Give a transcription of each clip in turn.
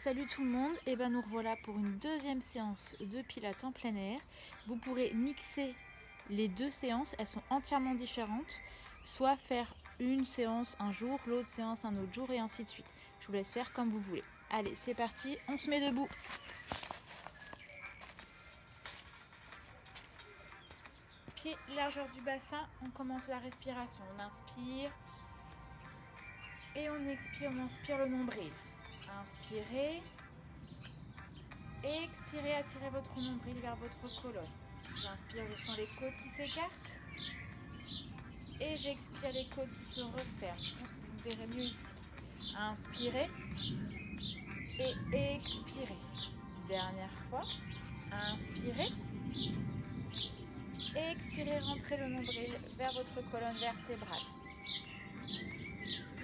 Salut tout le monde, et ben nous revoilà pour une deuxième séance de pilates en plein air. Vous pourrez mixer les deux séances, elles sont entièrement différentes, soit faire une séance un jour, l'autre séance un autre jour et ainsi de suite. Je vous laisse faire comme vous voulez. Allez, c'est parti, on se met debout. Pieds largeur du bassin, on commence la respiration. On inspire et on expire, on inspire le nombril. Inspirez. Expirez, attirez votre nombril vers votre colonne. J'inspire, je sens les côtes qui s'écartent. Et j'expire, les côtes qui se referment. Vous verrez mieux ici. Inspirez. Et expirez. Dernière fois. Inspirez. Et expirez, rentrez le nombril vers votre colonne vertébrale.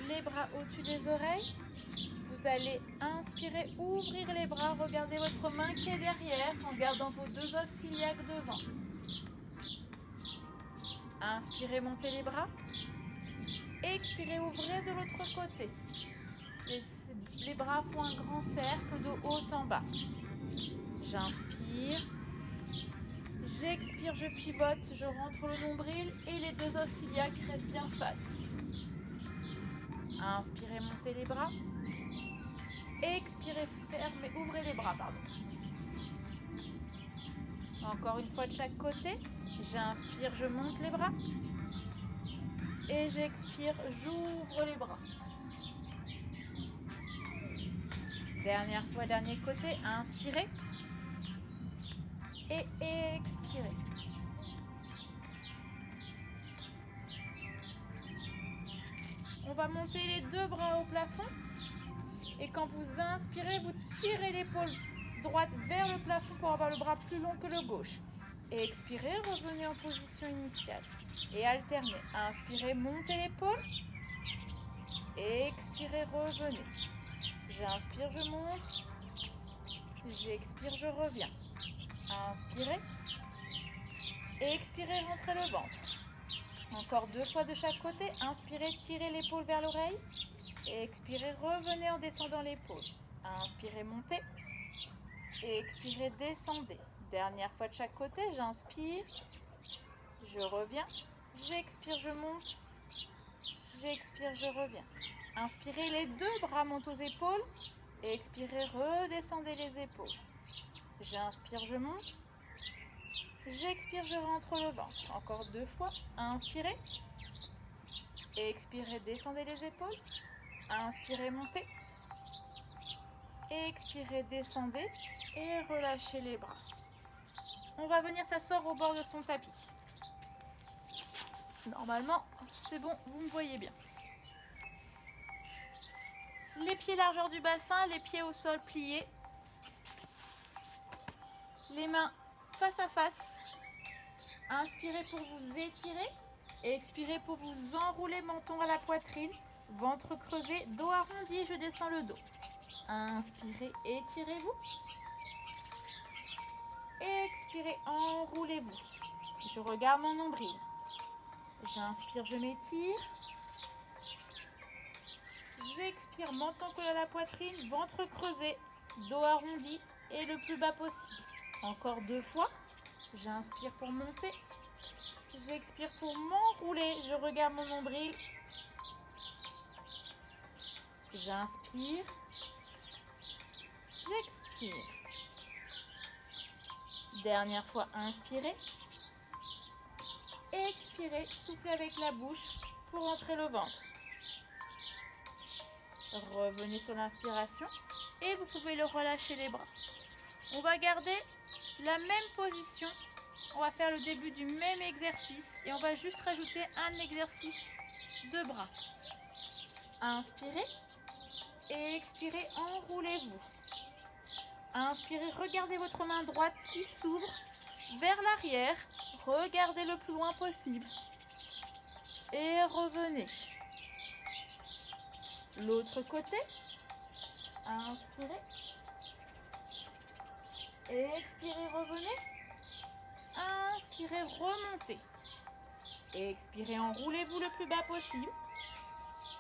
Les bras au-dessus des oreilles. Vous allez inspirer, ouvrir les bras, regardez votre main qui est derrière en gardant vos deux os iliaques devant. Inspirez, montez les bras. Expirez, ouvrez de l'autre côté. Les bras font un grand cercle de haut en bas. J'inspire. J'expire, je pivote, je rentre le nombril et les deux os iliaques restent bien face. Inspirez, montez les bras. Expirez, fermez, ouvrez les bras, pardon. Encore une fois de chaque côté. J'inspire, je monte les bras. Et j'expire, j'ouvre les bras. Dernière fois, dernier côté. Inspirez. Et expirez. On va monter les deux bras au plafond. Et quand vous inspirez, vous tirez l'épaule droite vers le plafond pour avoir le bras plus long que le gauche. Et expirez, revenez en position initiale. Et alternez. Inspirez, montez l'épaule. Et expirez, revenez. J'inspire, je monte. J'expire, je reviens. Inspirez. Expirez, rentrez le ventre. Encore deux fois de chaque côté. Inspirez, tirez l'épaule vers l'oreille. Et expirez, revenez en descendant l'épaule. Inspirez, montez. Et expirez, descendez. Dernière fois de chaque côté. J'inspire. Je reviens. J'expire, je monte. J'expire, je reviens. Inspirez, les deux bras montent aux épaules. Et expirez, redescendez les épaules. J'inspire, je monte. J'expire, je rentre le ventre. Encore deux fois. Inspirez. Expirez, descendez les épaules. Inspirez, montez. Expirez, descendez. Et relâchez les bras. On va venir s'asseoir au bord de son tapis. Normalement, c'est bon, vous me voyez bien. Les pieds largeur du bassin, les pieds au sol pliés. Les mains face à face. Inspirez pour vous étirer. Et expirez pour vous enrouler, menton à la poitrine. Ventre creusé, dos arrondi, je descends le dos. Inspirez, étirez-vous. Expirez, enroulez-vous. Je regarde mon nombril. J'inspire, je m'étire. J'expire, menton collé à la poitrine, ventre creusé, dos arrondi et le plus bas possible. Encore deux fois. J'inspire pour monter. J'expire pour m'enrouler. Je regarde mon nombril. J'inspire. J'expire. Dernière fois, inspirez. Expirez, soufflez avec la bouche pour rentrer le ventre. Revenez sur l'inspiration et vous pouvez le relâcher les bras. On va garder la même position. On va faire le début du même exercice et on va juste rajouter un exercice de bras. Inspirez et expirez, enroulez-vous. Inspirez, regardez votre main droite qui s'ouvre vers l'arrière. Regardez le plus loin possible. Et revenez. L'autre côté. Inspirez. Expirez, revenez. Inspirez, remontez. Expirez, enroulez-vous le plus bas possible.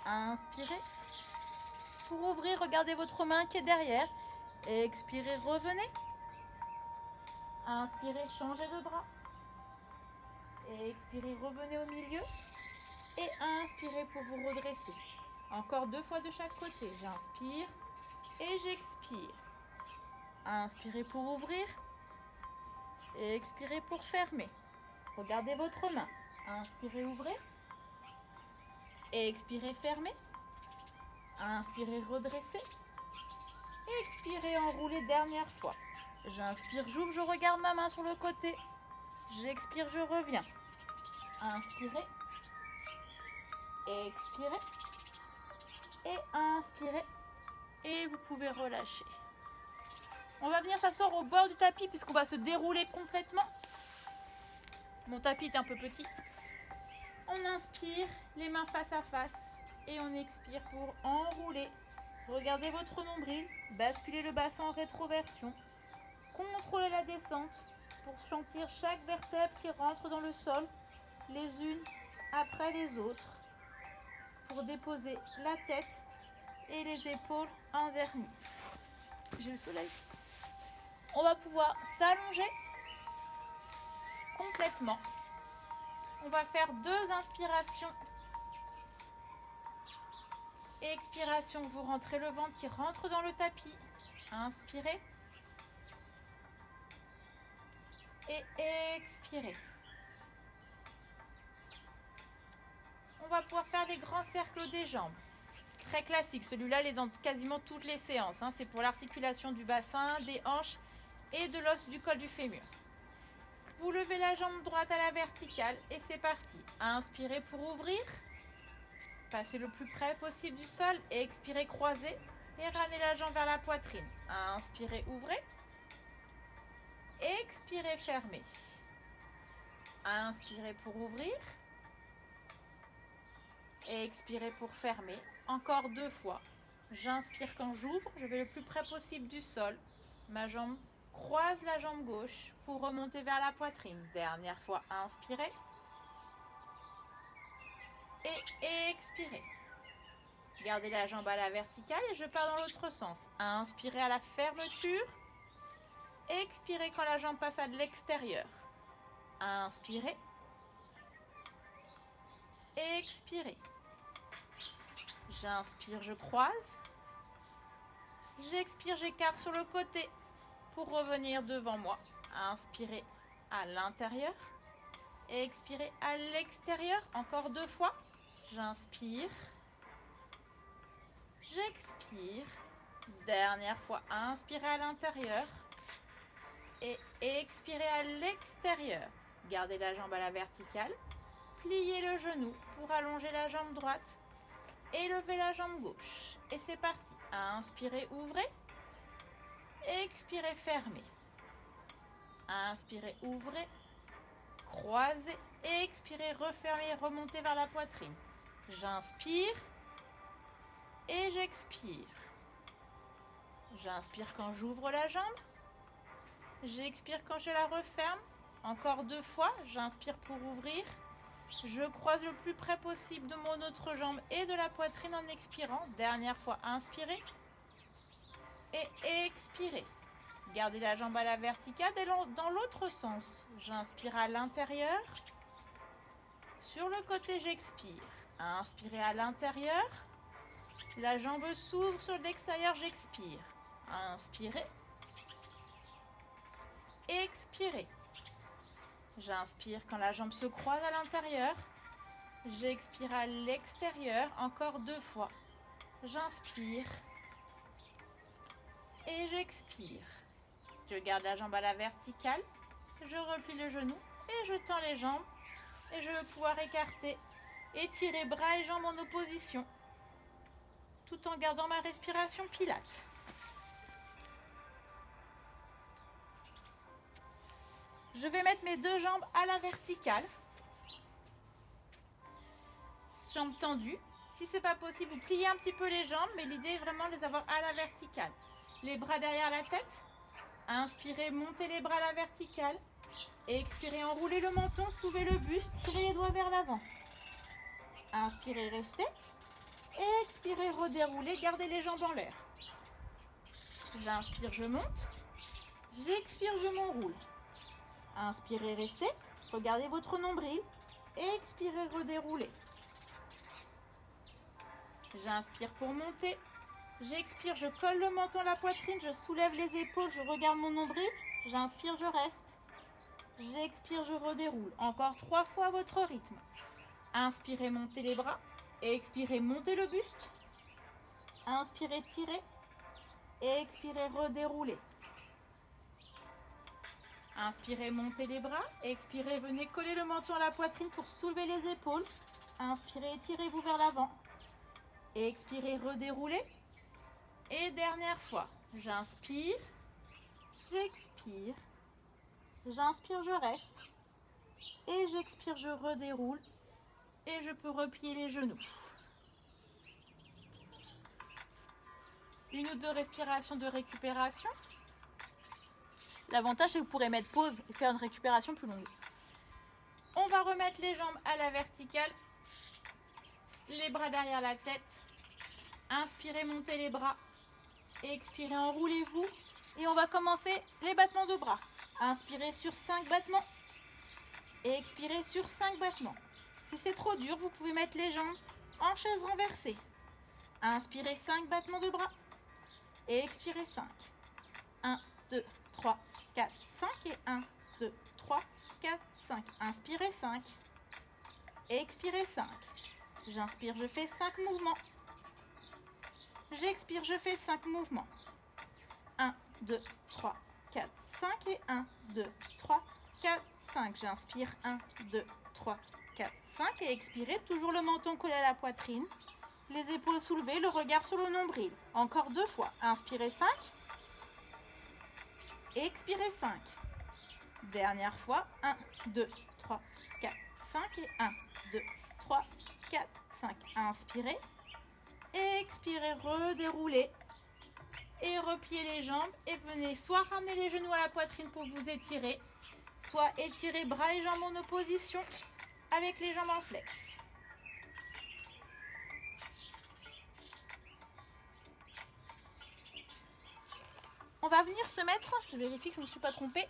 Inspirez. Pour ouvrir, regardez votre main qui est derrière. Expirez, revenez. Inspirez, changez de bras. Expirez, revenez au milieu. Et inspirez pour vous redresser. Encore 2 fois de chaque côté. J'inspire et j'expire. Inspirez pour ouvrir. Et expirez pour fermer. Regardez votre main. Inspirez, ouvrez. Et expirez, fermez. Inspirez, redressez. Expirez, enroulez, dernière fois. J'inspire, j'ouvre, je regarde ma main sur le côté. J'expire, je reviens. Inspirez. Expirez. Et inspirez. Et vous pouvez relâcher. On va venir s'asseoir au bord du tapis puisqu'on va se dérouler complètement. Mon tapis est un peu petit. On inspire, les mains face à face. Et on expire pour enrouler. Regardez votre nombril. Basculez le bassin en rétroversion. Contrôlez la descente pour sentir chaque vertèbre qui rentre dans le sol, les unes après les autres. Pour déposer la tête et les épaules en dernier. J'ai le soleil. On va pouvoir s'allonger complètement. On va faire 2 inspirations. Expiration, vous rentrez le ventre qui rentre dans le tapis. Inspirez. Et expirez. On va pouvoir faire les grands cercles des jambes. Très classique, celui-là il est dans quasiment toutes les séances. C'est pour l'articulation du bassin, des hanches et de l'os du col du fémur. Vous levez la jambe droite à la verticale et c'est parti. Inspirez pour ouvrir. Passez le plus près possible du sol et expirez, croisez et ramenez la jambe vers la poitrine. Inspirez, ouvrez. Expirez, fermez. Inspirez pour ouvrir. Et expirez pour fermer. Encore 2 fois. J'inspire quand j'ouvre. Je vais le plus près possible du sol. Ma jambe croise la jambe gauche pour remonter vers la poitrine. Dernière fois. Inspirez. Et expirez. Gardez la jambe à la verticale et je pars dans l'autre sens. Inspirez à la fermeture. Expirez quand la jambe passe à l'extérieur. Inspirez. Expirez. J'inspire, je croise. J'expire, j'écarte sur le côté pour revenir devant moi. Inspirez à l'intérieur. Expirez à l'extérieur. Encore 2 fois. J'inspire. J'expire. Dernière fois. Inspirez à l'intérieur. Et expirez à l'extérieur. Gardez la jambe à la verticale. Pliez le genou pour allonger la jambe droite. Et levez la jambe gauche. Et c'est parti. Inspirez, ouvrez. Expirez, fermez. Inspirez, ouvrez. Croisez. Expirez, refermez, remontez vers la poitrine. J'inspire. Et j'expire. J'inspire quand j'ouvre la jambe. J'expire quand je la referme. Encore 2 fois. J'inspire pour ouvrir. Je croise le plus près possible de mon autre jambe et de la poitrine en expirant. Dernière fois, inspirez. Et expirez. Gardez la jambe à la verticale et dans l'autre sens. J'inspire à l'intérieur. Sur le côté, j'expire. Inspirez à l'intérieur. La jambe s'ouvre sur l'extérieur, j'expire. Inspirez. Expirez. J'inspire quand la jambe se croise à l'intérieur. J'expire à l'extérieur. Encore 2 fois. J'inspire. Et j'expire. Je garde la jambe à la verticale. Je replie le genou et je tends les jambes. Et je vais pouvoir écarter, étirer bras et jambes en opposition. Tout en gardant ma respiration Pilates. Je vais mettre mes 2 jambes à la verticale. Jambes tendues. Si ce n'est pas possible, vous pliez un petit peu les jambes, mais l'idée est vraiment de les avoir à la verticale. Les bras derrière la tête. Inspirez, montez les bras à la verticale. Expirez, enroulez le menton, soulevez le buste, tirez les doigts vers l'avant. Inspirez, restez. Expirez, redéroulez, gardez les jambes en l'air. J'inspire, je monte. J'expire, je m'enroule. Inspirez, restez. Regardez votre nombril. Expirez, redéroulez. J'inspire pour monter. J'expire, je colle le menton à la poitrine. Je soulève les épaules, je regarde mon nombril. J'inspire, je reste. J'expire, je redéroule. Encore 3 fois votre rythme. Inspirez, montez les bras. Expirez, montez le buste. Inspirez, tirez. Expirez, redéroulez. Inspirez, montez les bras. Expirez, venez coller le menton à la poitrine pour soulever les épaules. Inspirez, étirez-vous vers l'avant. Expirez, redéroulez. Et dernière fois. J'inspire. J'expire. J'inspire, je reste. Et j'expire, je redéroule. Et je peux replier les genoux. Une ou deux respirations de récupération. L'avantage, c'est que vous pourrez mettre pause et faire une récupération plus longue. On va remettre les jambes à la verticale. Les bras derrière la tête. Inspirez, montez les bras. Expirez, enroulez-vous. Et on va commencer les battements de bras. Inspirez sur 5 battements. Et expirez sur 5 battements. Si c'est trop dur, vous pouvez mettre les jambes en chaise renversée. Inspirez 5 battements de bras. Et expirez 5. 1, 2, 3, 4, 5. Et 1, 2, 3, 4, 5. Inspirez 5. Et expirez 5. J'inspire, je fais 5 mouvements. J'expire, je fais 5 mouvements. 1, 2, 3, 4, 5. Et 1, 2, 3, 4, 5. J'inspire 1, 2, 3, 4, 5. Et expirez, toujours le menton collé à la poitrine. Les épaules soulevées, le regard sur le nombril. Encore 2 fois. Inspirez 5. Et expirez 5. Dernière fois. 1, 2, 3, 4, 5. Et 1, 2, 3, 4, 5. Inspirez. Expirez, redéroulez. Et repliez les jambes. Et venez soit ramener les genoux à la poitrine pour vous étirer, soit étirer bras et jambes en opposition avec les jambes en flex. On va venir se mettre, je vérifie que je ne me suis pas trompée.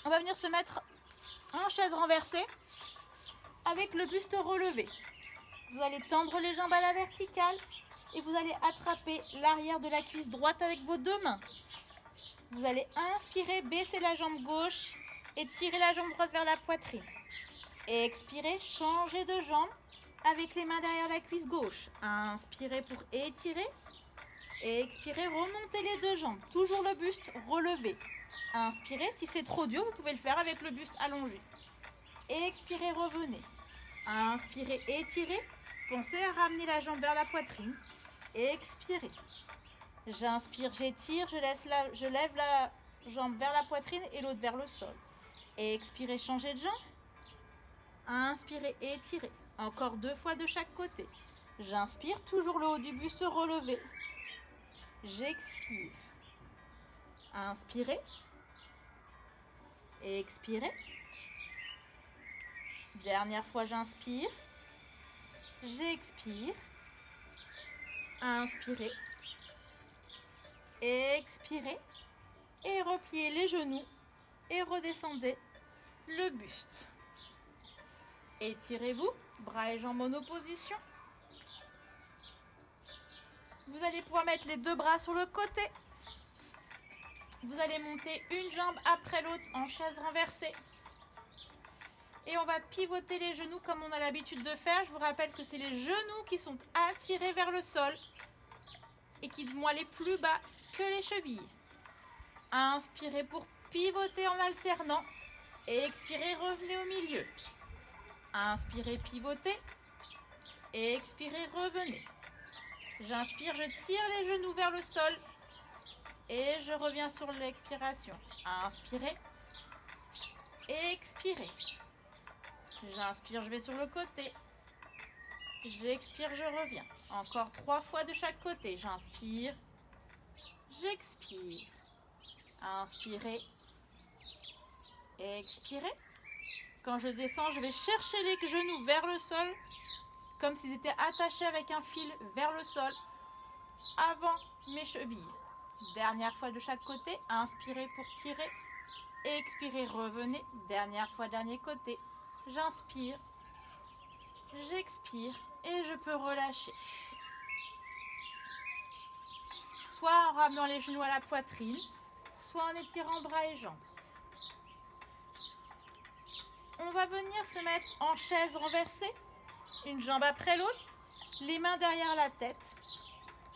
On va venir se mettre en chaise renversée avec le buste relevé. Vous allez tendre les jambes à la verticale et vous allez attraper l'arrière de la cuisse droite avec vos 2 mains. Vous allez inspirer, baisser la jambe gauche et tirer la jambe droite vers la poitrine. Et expirez, changez de jambe avec les mains derrière la cuisse gauche. Inspirez pour étirer. Et expirez, remontez les 2 jambes. Toujours le buste relevé. Inspirez, si c'est trop dur, vous pouvez le faire avec le buste allongé. Et expirez, revenez. Inspirez, étirez. Pensez à ramener la jambe vers la poitrine. Et expirez. J'inspire, j'étire, je lève la jambe vers la poitrine et l'autre vers le sol. Et expirez, changez de jambe. Inspirez, étirez. Encore 2 fois de chaque côté. J'inspire, toujours le haut du buste relevé. J'expire. Inspirez. Expirez. Dernière fois, j'inspire. J'expire. Inspirez. Expirez. Et repliez les genoux. Et redescendez le buste. Étirez-vous. Bras et jambes en opposition. Vous allez pouvoir mettre les 2 bras sur le côté. Vous allez monter une jambe après l'autre en chaise renversée. Et on va pivoter les genoux comme on a l'habitude de faire. Je vous rappelle que c'est les genoux qui sont attirés vers le sol et qui vont aller plus bas que les chevilles. Inspirez pour pivoter en alternant. Et expirez, revenez au milieu. Inspirez, pivotez. Et expirez, revenez. J'inspire, je tire les genoux vers le sol. Et je reviens sur l'expiration. Inspirez. Expirez. J'inspire, je vais sur le côté. J'expire, je reviens. Encore 3 fois de chaque côté. J'inspire. J'expire. Inspirez. Expirez. Quand je descends, je vais chercher les genoux vers le sol comme s'ils étaient attachés avec un fil vers le sol avant mes chevilles. Dernière fois de chaque côté, inspirez pour tirer, expirez, revenez. Dernière fois, dernier côté, j'inspire, j'expire et je peux relâcher. Soit en ramenant les genoux à la poitrine, soit en étirant bras et jambes. On va venir se mettre en chaise renversée, une jambe après l'autre, les mains derrière la tête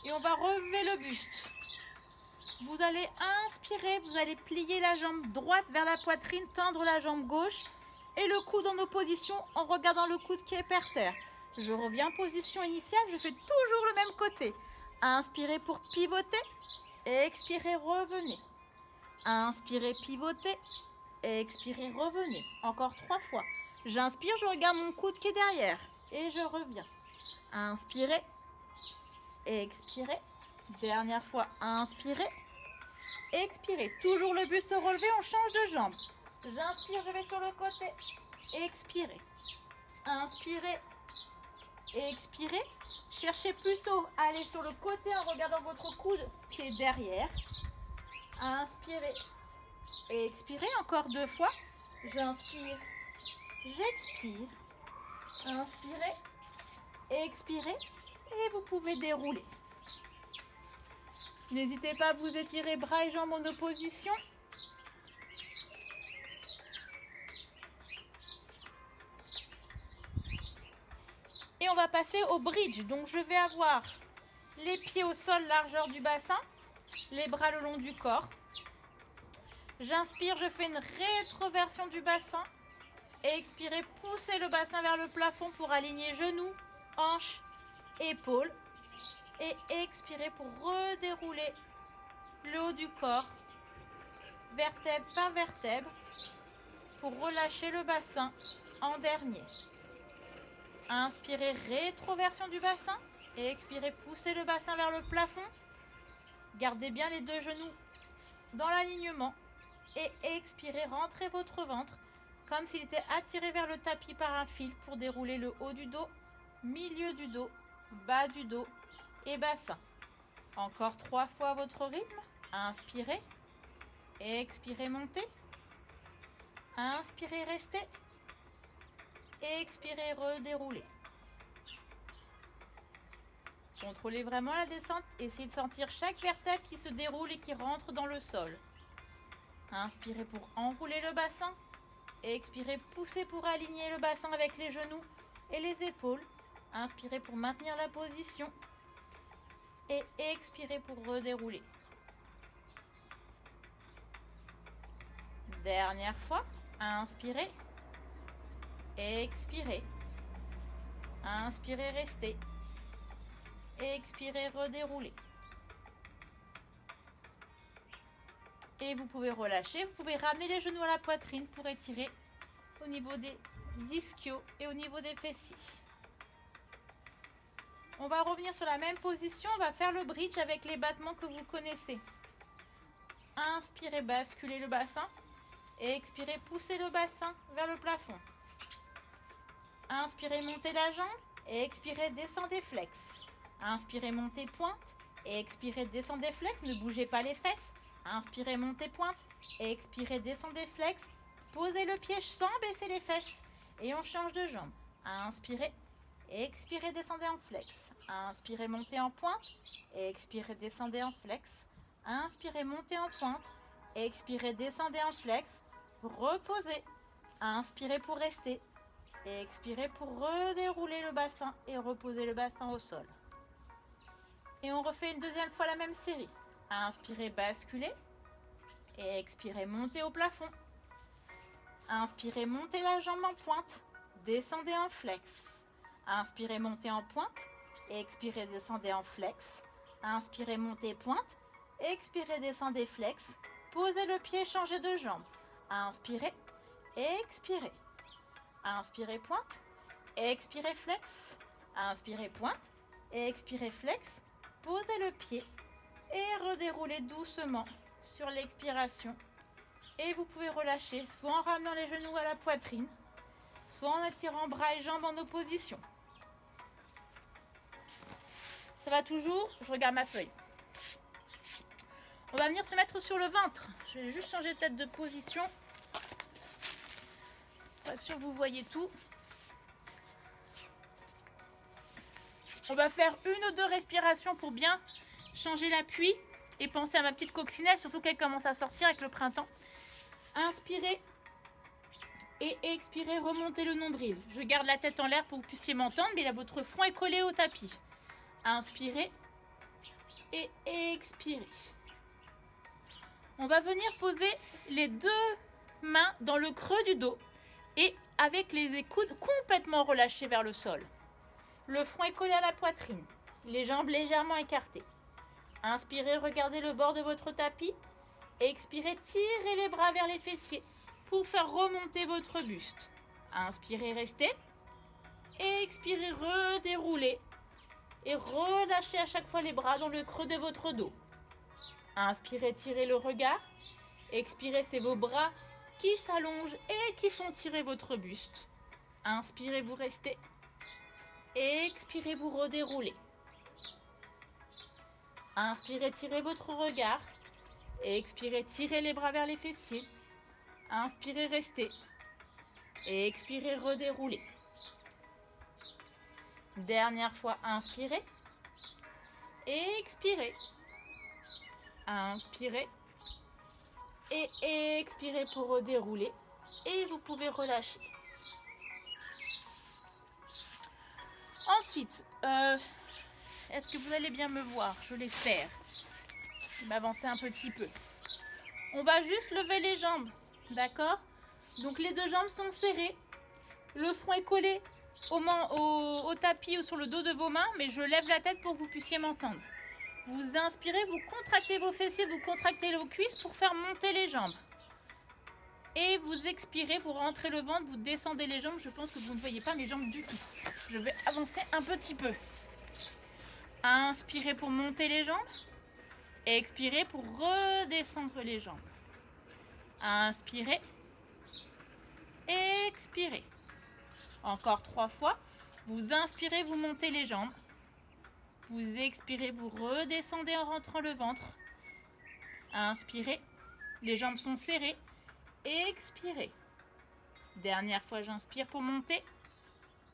et on va relever le buste. Vous allez inspirer, vous allez plier la jambe droite vers la poitrine, tendre la jambe gauche et le coude en opposition en regardant le coude qui est par terre. Je reviens en position initiale, je fais toujours le même côté. Inspirez pour pivoter, expirez, revenez. Inspirez, pivotez, expirez, revenez. Encore 3 fois. J'inspire, je regarde mon coude qui est derrière et je reviens. Inspirez, expirez. Dernière fois, inspirez, expirez. Toujours le buste relevé, on change de jambe. J'inspire, je vais sur le côté. Expirez. Inspirez, expirez. Cherchez plutôt à aller sur le côté en regardant votre coude qui est derrière. Inspirez, expirez. Encore 2 fois. J'inspire, j'expire. Inspirez, expirez. Et vous pouvez dérouler. N'hésitez pas à vous étirer bras et jambes en opposition. Et on va passer au bridge. Donc je vais avoir les pieds au sol, largeur du bassin, les bras le long du corps. J'inspire, je fais une rétroversion du bassin. Et expirez, poussez le bassin vers le plafond pour aligner genoux, hanches, épaules. Et expirez pour redérouler le haut du corps, vertèbre par vertèbre, pour relâcher le bassin en dernier. Inspirez, rétroversion du bassin et expirez, poussez le bassin vers le plafond. Gardez bien les 2 genoux dans l'alignement et expirez, rentrez votre ventre comme s'il était attiré vers le tapis par un fil pour dérouler le haut du dos, milieu du dos, bas du dos et bassin. Encore 3 fois à votre rythme. Inspirez, expirez, montez. Inspirez, restez. Expirez, redéroulez. Contrôlez vraiment la descente. Essayez de sentir chaque vertèbre qui se déroule et qui rentre dans le sol. Inspirez pour enrouler le bassin. Expirez, poussez pour aligner le bassin avec les genoux et les épaules. Inspirez pour maintenir la position. Et expirez pour redérouler. Dernière fois. Inspirez. Expirez. Inspirez, restez. Expirez, redéroulez. Et vous pouvez relâcher. Vous pouvez ramener les genoux à la poitrine pour étirer au niveau des ischios et au niveau des fessiers. On va revenir sur la même position. On va faire le bridge avec les battements que vous connaissez. Inspirez, basculez le bassin. Expirez, poussez le bassin vers le plafond. Inspirez, montez la jambe. Expirez, descendez, flex. Inspirez, montez, pointe. Expirez, descendez, flex. Ne bougez pas les fesses. Inspirez, montez, pointe. Expirez, descendez, flex. Posez le pied sans baisser les fesses. Et on change de jambe. Inspirez. Expirez, descendez en flex. Inspirez, montez en pointe. Expirez, descendez en flex. Inspirez, montez en pointe. Expirez, descendez en flex. Reposez. Inspirez pour rester. Expirez pour redérouler le bassin et reposer le bassin au sol. Et on refait une deuxième fois la même série. Inspirez, basculez. Et expirez, montez au plafond. Inspirez, montez la jambe en pointe. Descendez en flex. Inspirez, montez en pointe. Expirez, descendez en flex. Inspirez, montez, pointe. Expirez, descendez, flex. Posez le pied, changez de jambe. Inspirez, expirez. Inspirez, pointe. Expirez, flex. Inspirez, pointe. Expirez, flex. Posez le pied et redéroulez doucement sur l'expiration. Et vous pouvez relâcher, soit en ramenant les genoux à la poitrine, soit en étirant bras et jambes en opposition. Ça va toujours? Je regarde ma feuille. On va venir se mettre sur le ventre. Je vais juste changer peut-être de position. Pas sûr que vous voyez tout. On va faire une ou deux respirations pour bien changer l'appui et penser à ma petite coccinelle, surtout qu'elle commence à sortir avec le printemps. Inspirez et expirez, remontez le nombril. Je garde la tête en l'air pour que vous puissiez m'entendre, mais là votre front est collé au tapis. Inspirez et expirez. On va venir poser les deux mains dans le creux du dos et avec les coudes complètement relâchés vers le sol. Le front est collé à la poitrine, les jambes légèrement écartées. Inspirez, regardez le bord de votre tapis. Expirez, tirez les bras vers les fessiers pour faire remonter votre buste. Inspirez, restez. Expirez, redéroulez. Et relâchez à chaque fois les bras dans le creux de votre dos. Inspirez, tirez le regard. Expirez, c'est vos bras qui s'allongent et qui font tirer votre buste. Inspirez, vous restez. Expirez, vous redéroulez. Inspirez, tirez votre regard. Expirez, tirez les bras vers les fessiers. Inspirez, restez. Expirez, redéroulez. Dernière fois, inspirez. Expirez. Inspirez. Et expirez pour redérouler. Et vous pouvez relâcher. Ensuite, est-ce que vous allez bien me voir? Je l'espère. Je vais m'avancer un petit peu. On va juste lever les jambes. D'accord? Donc les deux jambes sont serrées. Le front est collé au tapis ou sur le dos de vos mains. Mais je lève la tête pour que vous puissiez m'entendre. Vous inspirez, vous contractez vos fessiers, vous contractez vos cuisses pour faire monter les jambes. Et vous expirez, vous rentrez le ventre, vous descendez les jambes. Je pense que vous ne voyez pas mes jambes du tout. Je vais avancer un petit peu. Inspirez pour monter les jambes. Expirez pour redescendre les jambes. Inspirez. Expirez. Encore 3 fois. Vous inspirez, vous montez les jambes. Vous expirez, vous redescendez en rentrant le ventre. Inspirez. Les jambes sont serrées. Expirez. Dernière fois, j'inspire pour monter.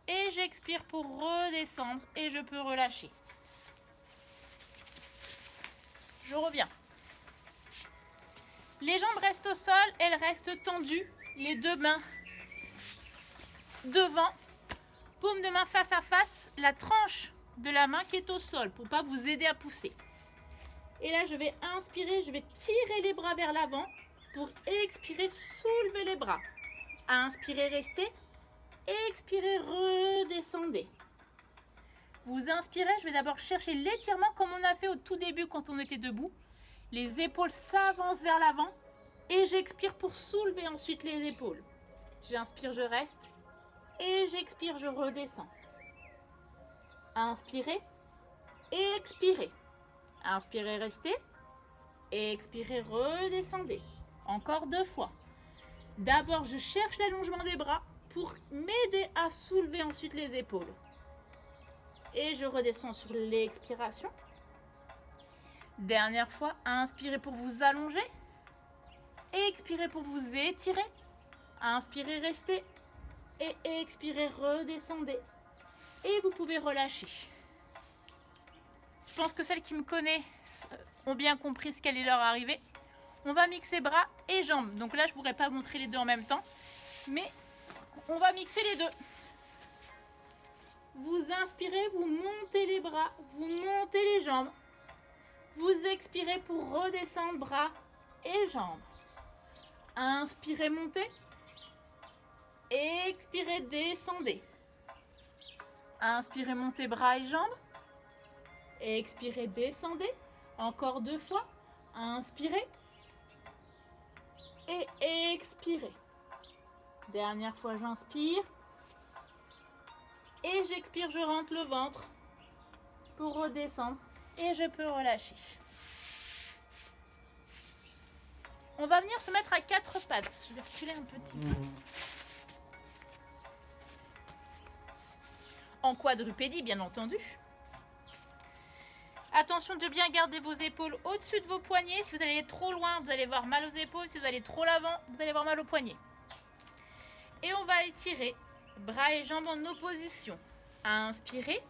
Et j'expire pour redescendre. Et je peux relâcher. Je reviens. Les jambes restent au sol. Elles restent tendues. Les deux mains devant. Paume de main face à face. La tranche de la main qui est au sol pour ne pas vous aider à pousser. Et là, je vais inspirer. Je vais tirer les bras vers l'avant. Pour expirer, soulevez les bras. Inspirez, restez. Expirez, redescendez. Vous inspirez, je vais d'abord chercher l'étirement comme on a fait au tout début quand on était debout. Les épaules s'avancent vers l'avant. Et j'expire pour soulever ensuite les épaules. J'inspire, je reste. Et j'expire, je redescends. Inspirez. Expirez. Inspirez, restez. Expirez, redescendez. Encore 2 fois. D'abord, je cherche l'allongement des bras pour m'aider à soulever ensuite les épaules. Et je redescends sur l'expiration. Dernière fois, inspirez pour vous allonger. Expirez pour vous étirer. Inspirez, restez. Et expirez, redescendez. Et vous pouvez relâcher. Je pense que celles qui me connaissent ont bien compris ce qu'allait leur arriver. On va mixer bras et jambes. Donc là, je ne pourrais pas montrer les deux en même temps. Mais on va mixer les deux. Vous inspirez, vous montez les bras, vous montez les jambes. Vous expirez pour redescendre bras et jambes. Inspirez, montez. Expirez, descendez. Inspirez, montez bras et jambes. Expirez, descendez. Encore 2 fois. Inspirez. Et expirez. Dernière fois, j'inspire. Et j'expire, je rentre le ventre pour redescendre. Et je peux relâcher. On va venir se mettre à 4 pattes. Je vais reculer un petit peu. En quadrupédie, bien entendu. Attention de bien garder vos épaules au-dessus de vos poignets. Si vous allez trop loin, vous allez avoir mal aux épaules. Si vous allez trop l'avant, vous allez avoir mal aux poignets. Et on va étirer bras et jambes en opposition. Inspirez.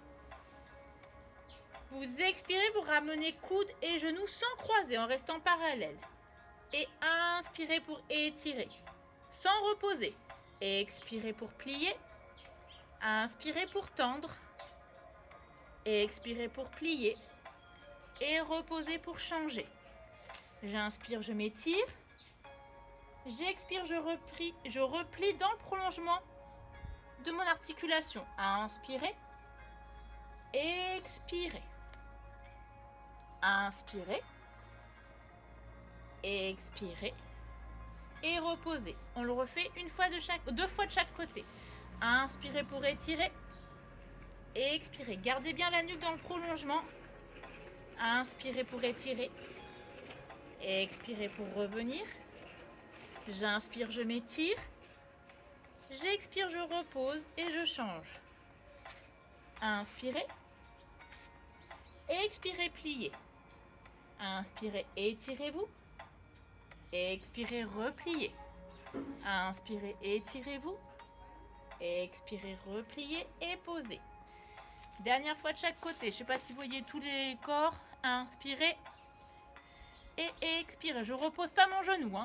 Vous expirez, vous ramenez coudes et genoux sans croiser en restant parallèles. Et inspirez pour étirer, sans reposer. Expirez pour plier. Inspirez pour tendre. Expirez pour plier. Et reposez pour changer. J'inspire, je m'étire. J'expire, je replie dans le prolongement de mon articulation. Inspirez. Expirez. Inspirez. Expirez. Et reposez. On le refait deux fois de chaque côté. Inspirez pour étirer. Expirez. Gardez bien la nuque dans le prolongement. Inspirez pour étirer. Expirez pour revenir. J'inspire, je m'étire. J'expire, je repose et je change. Inspirez. Expirez, pliez. Inspirez, étirez-vous. Expirez, repliez. Inspirez, étirez-vous. Expirez, repliez et posez. Dernière fois de chaque côté. Je ne sais pas si vous voyez tous les corps. Inspirez et expirez. Je ne repose pas mon genou.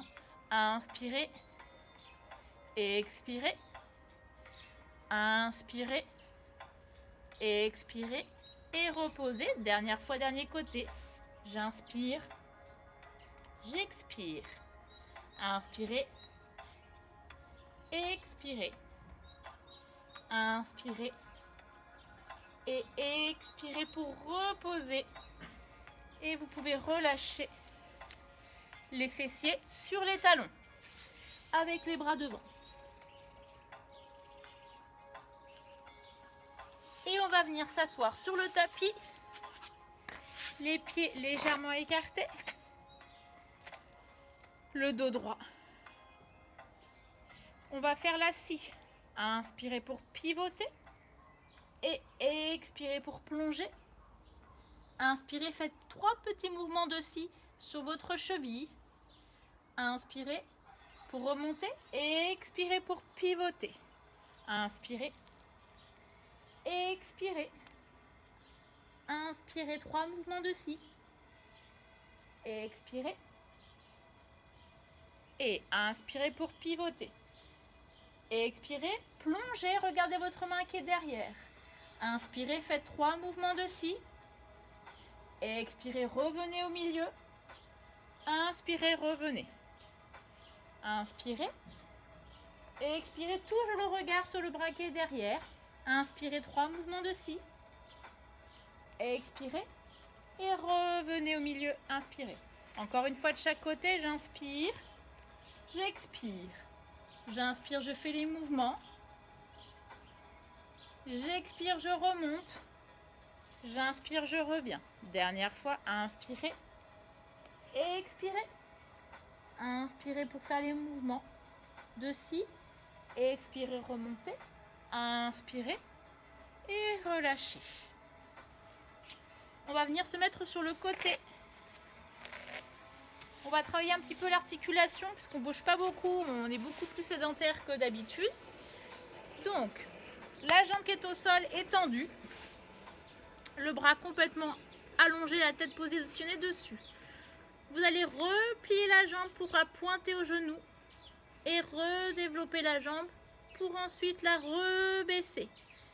Inspirez. Expirez. Inspirez. Expirez. Et reposez. Dernière fois, dernier côté. J'inspire. J'expire. Inspirez. Expirez. Inspirez. Et expirez pour reposer. Et vous pouvez relâcher les fessiers sur les talons avec les bras devant. Et on va venir s'asseoir sur le tapis, les pieds légèrement écartés, le dos droit. On va faire la scie. Inspirez pour pivoter et expirez pour plonger. Inspirez, faites 3 petits mouvements de scie sur votre cheville. Inspirez pour remonter et expirez pour pivoter. Inspirez. Expirez. Inspirez, 3 mouvements de scie. Expirez. Et inspirez pour pivoter. Expirez, plongez, regardez votre main qui est derrière. Inspirez, faites 3 mouvements de scie. Expirez, revenez au milieu. Inspirez, revenez. Inspirez. Expirez, toujours le regard sur le bras qui est derrière. Inspirez, 3 mouvements de scie. Expirez. Et revenez au milieu. Inspirez. Encore une fois de chaque côté, j'inspire. J'expire. J'inspire, je fais les mouvements. J'expire, je remonte. J'inspire, je reviens. Dernière fois, inspirez. Expirez. Inspirez pour faire les mouvements de scie. Expirez, remontez. Inspirez. Et relâchez. On va venir se mettre sur le côté. On va travailler un petit peu l'articulation puisqu'on ne bouge pas beaucoup. On est beaucoup plus sédentaire que d'habitude. Donc, la jambe qui est au sol est tendue. Le bras complètement allongé, la tête positionnée dessus. Vous allez replier la jambe pour la pointer au genou et redévelopper la jambe pour ensuite la rebaisser.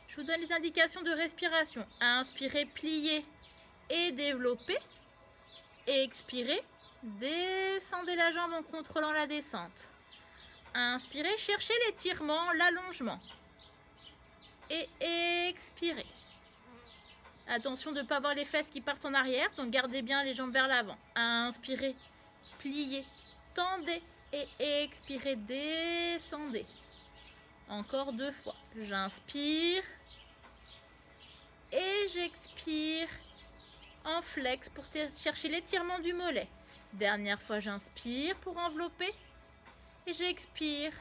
Je vous donne les indications de respiration. Inspirez, pliez et développez. Expirez, descendez la jambe en contrôlant la descente. Inspirez, cherchez l'étirement, l'allongement. Et expirez. Attention de ne pas avoir les fesses qui partent en arrière, donc gardez bien les jambes vers l'avant. Inspirez, pliez, tendez et expirez, descendez. Encore 2 fois. J'inspire et j'expire en flex pour chercher l'étirement du mollet. Dernière fois, j'inspire pour envelopper et j'expire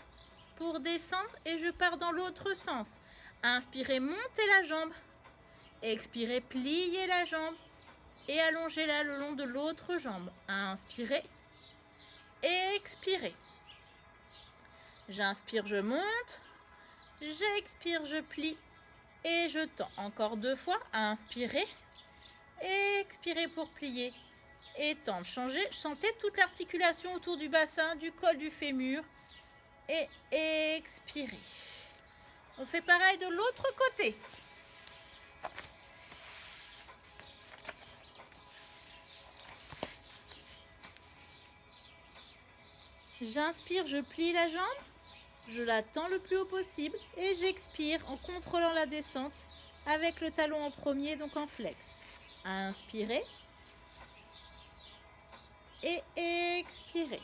pour descendre et je pars dans l'autre sens. Inspirez, montez la jambe. Expirez, pliez la jambe. et allongez-la le long de l'autre jambe. Inspirez, expirez. J'inspire, je monte. J'expire, je plie et je tends. Encore 2 fois. Inspirez, expirez pour plier et tendre. Changez, sentez toute l'articulation autour du bassin, du col, du fémur. Et expirez. On fait pareil de l'autre côté. J'inspire, je plie la jambe. Je la tends le plus haut possible et j'expire en contrôlant la descente avec le talon en premier, donc en flex. Inspirez et expirez.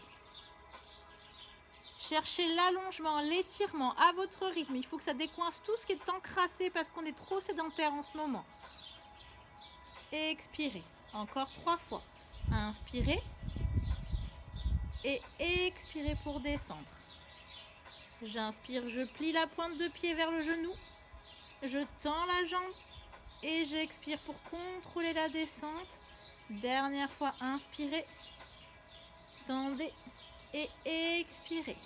Cherchez l'allongement, l'étirement à votre rythme. Il faut que ça décoince tout ce qui est encrassé parce qu'on est trop sédentaire en ce moment. Expirez. Encore 3 fois. Inspirez et expirez pour descendre. J'inspire, je plie la pointe de pied vers le genou. Je tends la jambe et j'expire pour contrôler la descente. Dernière fois, inspirez, tendez et expirez.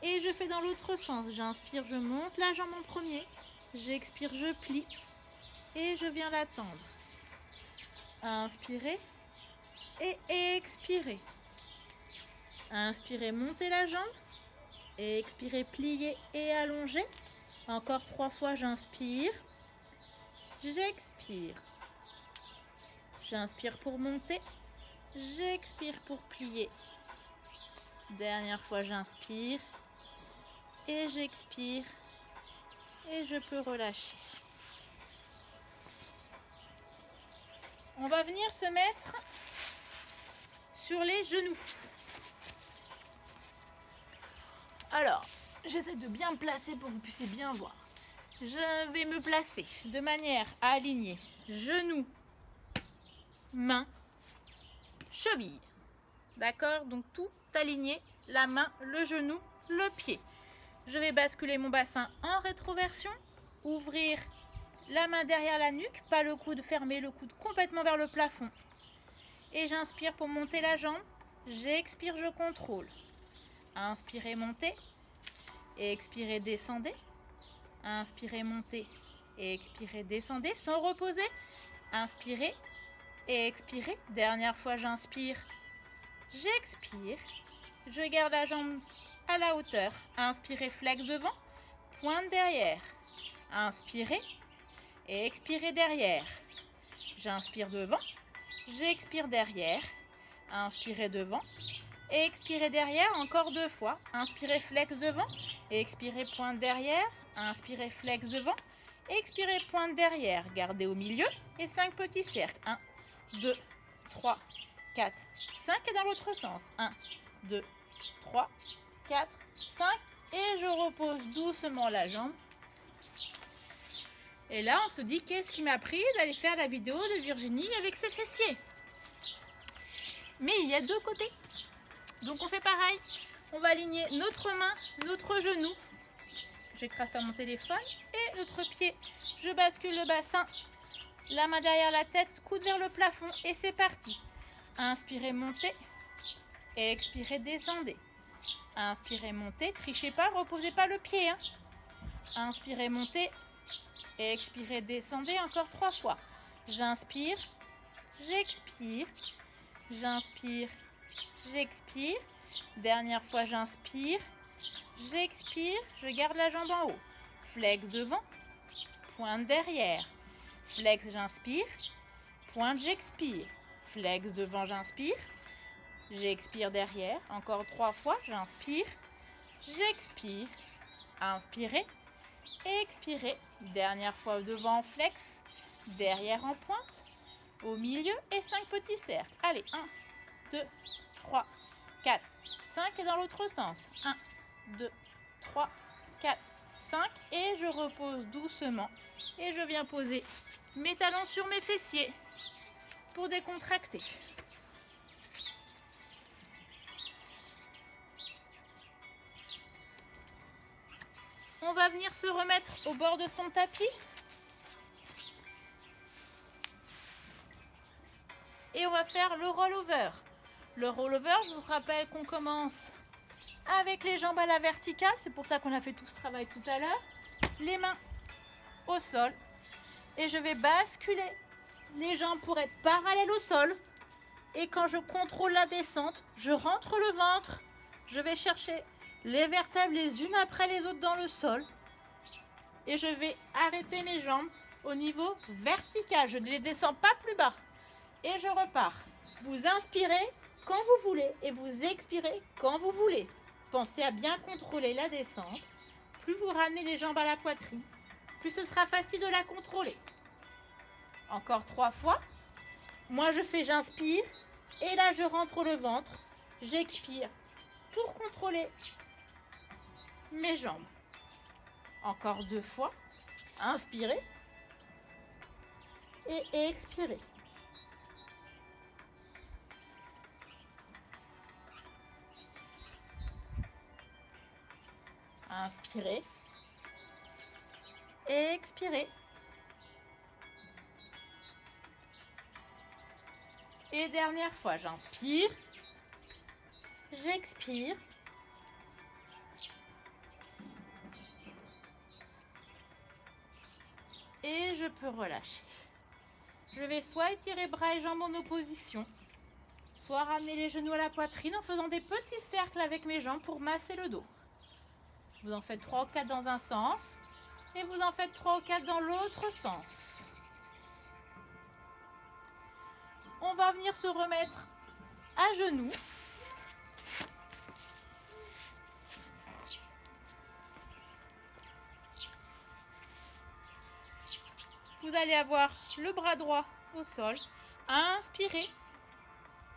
Et je fais dans l'autre sens. J'inspire, je monte la jambe en premier. J'expire, je plie et je viens la tendre. Inspirez et expirez. Inspirez, montez la jambe. Expirez, pliez et allongez. Encore 3 fois, j'inspire. J'expire. J'inspire pour monter. J'expire pour plier. Dernière fois, j'inspire. Et j'expire. Et je peux relâcher. On va venir se mettre sur les genoux. Alors, j'essaie de bien me placer pour que vous puissiez bien voir. Je vais me placer de manière à aligner genoux, main, cheville. D'accord? Donc tout aligné, la main, le genou, le pied. Je vais basculer mon bassin en rétroversion, ouvrir la main derrière la nuque, pas le coude fermé, le coude complètement vers le plafond. Et j'inspire pour monter la jambe, j'expire, je contrôle. Inspirez, montez, et expirez, descendez. Inspirez, montez, et expirez, descendez, sans reposer. Inspirez, et expirez. Dernière fois, j'inspire, j'expire. Je garde la jambe à la hauteur. Inspirez, flex devant, pointe derrière. Inspirez, et expirez derrière. J'inspire devant, j'expire derrière. Inspirez devant. Et expirez derrière, encore 2 fois. Inspirez, flex devant. Et expirez, pointe derrière. Inspirez, flex devant. Expirez, pointe derrière. Gardez au milieu. Et 5 petits cercles. 1, 2, 3, 4, 5. Et dans l'autre sens. 1, 2, 3, 4, 5. Et je repose doucement la jambe. Et là, on se dit, qu'est-ce qui m'a pris d'aller faire la vidéo de Virginie avec ses fessiers? Mais il y a 2 côtés. Donc on fait pareil, on va aligner notre main, notre genou, j'écrase pas mon téléphone, et notre pied. Je bascule le bassin, la main derrière la tête, coude vers le plafond, et c'est parti. Inspirez, montez, et expirez, descendez. Inspirez, montez, trichez pas, reposez pas le pied. Hein. Inspirez, montez, et expirez, descendez, encore 3 fois. J'inspire, j'expire, j'inspire, j'expire. Dernière fois, j'inspire, j'expire, je garde la jambe en haut. Flex devant, pointe derrière. Flex, j'inspire, pointe, j'expire. Flex devant, j'inspire, j'expire derrière. Encore 3 fois, j'inspire, j'expire. Inspirez, expirez. Dernière fois devant, flex, derrière en pointe, au milieu et 5 petits cercles. Allez, 1, 2, 3, 4, 5 et dans l'autre sens. 1, 2, 3, 4, 5 et je repose doucement et je viens poser mes talons sur mes fessiers pour décontracter. On va venir se remettre au bord de son tapis. Et on va faire le roll-over. Le roll-over, je vous rappelle qu'on commence avec les jambes à la verticale. C'est pour ça qu'on a fait tout ce travail tout à l'heure. Les mains au sol. Et je vais basculer les jambes pour être parallèles au sol. Et quand je contrôle la descente, je rentre le ventre. Je vais chercher les vertèbres les unes après les autres dans le sol. Et je vais arrêter mes jambes au niveau vertical. Je ne les descends pas plus bas. Et je repars. Vous inspirez quand vous voulez et vous expirez quand vous voulez. Pensez à bien contrôler la descente. Plus vous ramenez les jambes à la poitrine, plus ce sera facile de la contrôler. Encore 3 fois. Moi j'inspire et là je rentre le ventre. J'expire pour contrôler mes jambes. Encore 2 fois. Inspirez et expirez. Inspirez. Expirez. Et dernière fois, j'inspire. J'expire. Et je peux relâcher. Je vais soit étirer bras et jambes en opposition, soit ramener les genoux à la poitrine en faisant des petits cercles avec mes jambes pour masser le dos. Vous en faites 3 ou 4 dans un sens et vous en faites 3 ou 4 dans l'autre sens. On va venir se remettre à genoux. Vous allez avoir le bras droit au sol. Inspirez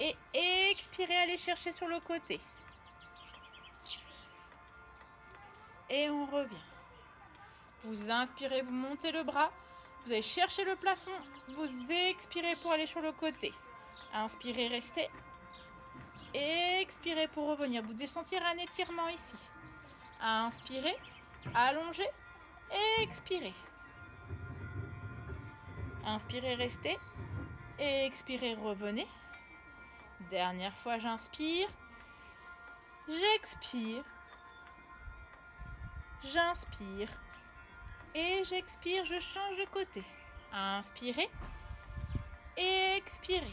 et expirez, allez chercher sur le côté. Et on revient. Vous inspirez, vous montez le bras. Vous allez chercher le plafond. Vous expirez pour aller sur le côté. Inspirez, restez. Expirez pour revenir. Vous devez sentir un étirement ici. Inspirez, allongez, expirez. Inspirez, restez. Expirez, revenez. Dernière fois, j'inspire. J'expire. J'inspire. Et j'expire, je change de côté. Inspirez. Expirez.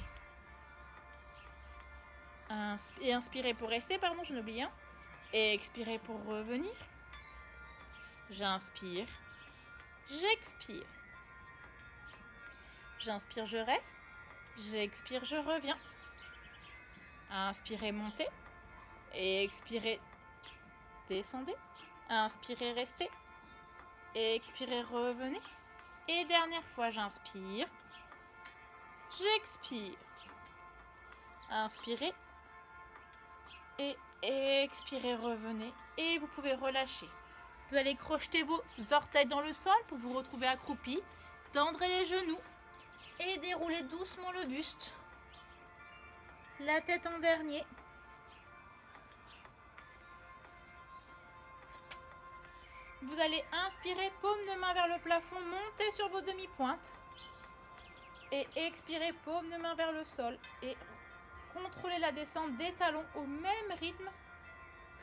Et inspirez pour rester, pardon, j'en oublie un. Expirez pour revenir. J'inspire. J'expire. J'inspire, je reste. J'expire, je reviens. Inspirez, montez. Expirez, descendez. Inspirez, restez. Expirez, revenez. Et dernière fois, j'inspire. J'expire. Inspirez. Et expirez, revenez. Et vous pouvez relâcher. Vous allez crocheter vos orteils dans le sol pour vous retrouver accroupi. Tendrez les genoux. Et déroulez doucement le buste. La tête en dernier. Vous allez inspirer, paume de main vers le plafond, montez sur vos demi-pointes. Et expirez, paume de main vers le sol. Et contrôlez la descente des talons au même rythme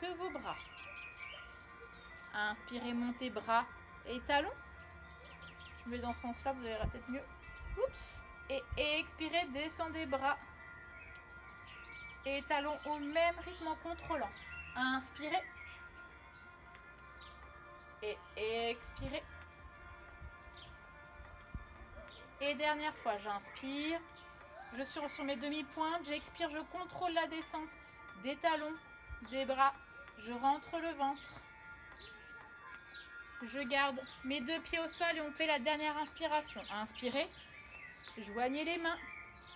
que vos bras. Inspirez, montez bras et talons. Je vais dans ce sens-là, vous allez peut-être mieux. Oups. Et expirez, descendez bras et talons au même rythme en contrôlant. Inspirez. Et expirez. Et dernière fois, j'inspire. Je suis sur mes demi-pointes. J'expire, je contrôle la descente des talons, des bras. Je rentre le ventre. Je garde mes 2 pieds au sol et on fait la dernière inspiration. Inspirez. Joignez les mains.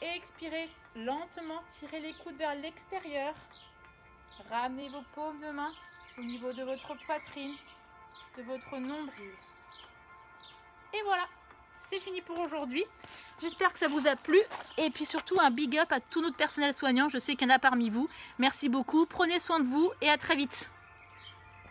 Expirez lentement. Tirez les coudes vers l'extérieur. Ramenez vos paumes de main au niveau de votre poitrine, de votre nombril. Et voilà, c'est fini pour aujourd'hui. J'espère que ça vous a plu. Et puis surtout, un big up à tout notre personnel soignant. Je sais qu'il y en a parmi vous. Merci beaucoup. Prenez soin de vous et à très vite.